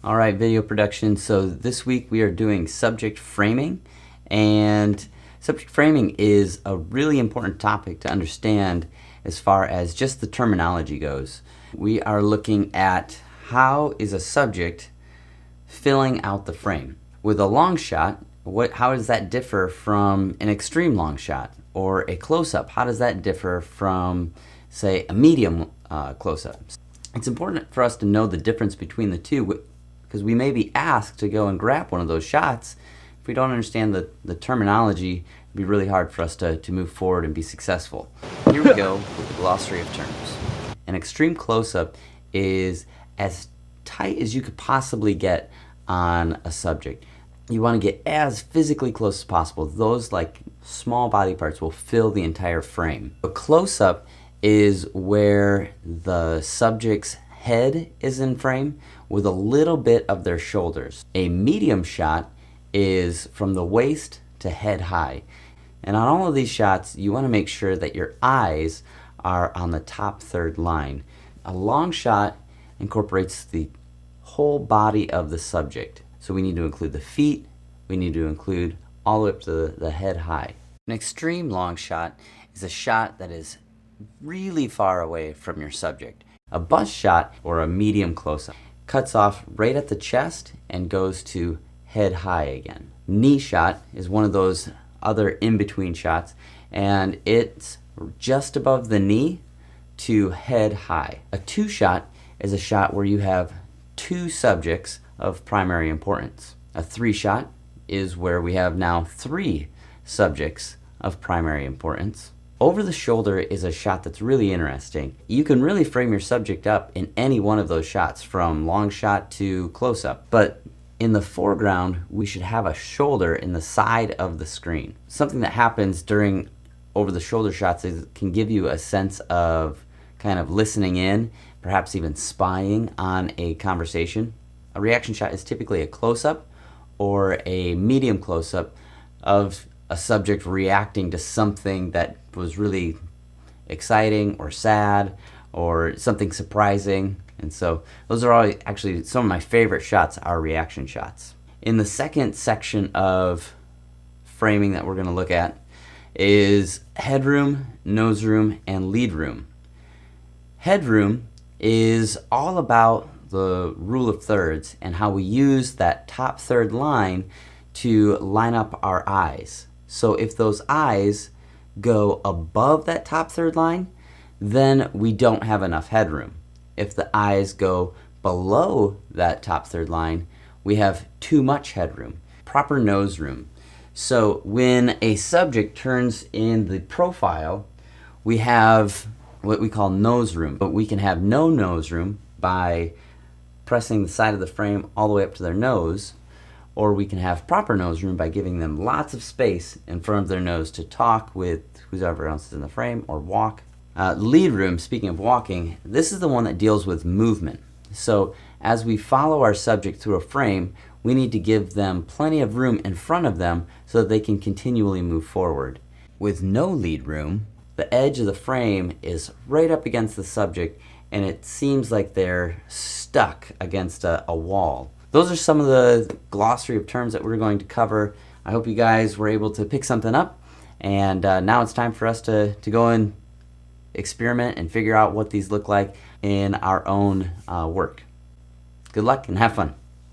All right, video production. So this week we are doing subject framing, and subject framing is a really important topic to understand as far as just the terminology goes. We are looking at how is a subject filling out the frame. With a long shot, how does that differ from an extreme long shot or a close-up? How does that differ from, say, a medium close-up? It's important for us to know the difference between the two, because we may be asked to go and grab one of those shots. If we don't understand the terminology, it'd be really hard for us to move forward and be successful. Here we go with the glossary of terms. An extreme close-up is as tight as you could possibly get on a subject. You want to get as physically close as possible. Those like small body parts will fill the entire frame. A close-up is where the subject's head is in frame with a little bit of their shoulders. A medium shot is from the waist to head high. And on all of these shots, you want to make sure that your eyes are on the top third line. A long shot incorporates the whole body of the subject. So we need to include the feet, we need to include all the way up to the head high. An extreme long shot is a shot that is really far away from your subject. A bust shot, or a medium close-up, cuts off right at the chest and goes to head high again. Knee shot is one of those other in-between shots, and it's just above the knee to head high. A two shot is a shot where you have two subjects of primary importance. A three shot is where we have now three subjects of primary importance. Over the shoulder is a shot that's really interesting. You can really frame your subject up in any one of those shots, from long shot to close-up. But in the foreground, we should have a shoulder in the side of the screen. Something that happens during over the shoulder shots is can give you a sense of kind of listening in, perhaps even spying on a conversation. A reaction shot is typically a close-up or a medium close-up of a subject reacting to something that was really exciting or sad or something surprising. And so those are all actually some of my favorite shots are reaction shots. In the second section of framing that we're going to look at is headroom, noseroom, and leadroom. Headroom is all about the rule of thirds and how we use that top third line to line up our eyes. So if those eyes go above that top third line, then we don't have enough headroom. If the eyes go below that top third line, we have too much headroom. Proper nose room. So when a subject turns in the profile, we have what we call nose room. But we can have no nose room by pressing the side of the frame all the way up to their nose, or we can have proper nose room by giving them lots of space in front of their nose to talk with whoever else is in the frame or walk. Lead room, speaking of walking, this is the one that deals with movement. So as we follow our subject through a frame, we need to give them plenty of room in front of them so that they can continually move forward. With no lead room, the edge of the frame is right up against the subject and it seems like they're stuck against a wall. Those are some of the glossary of terms that we're going to cover. I hope you guys were able to pick something up, and now it's time for us to go and experiment and figure out what these look like in our own work. Good luck and have fun.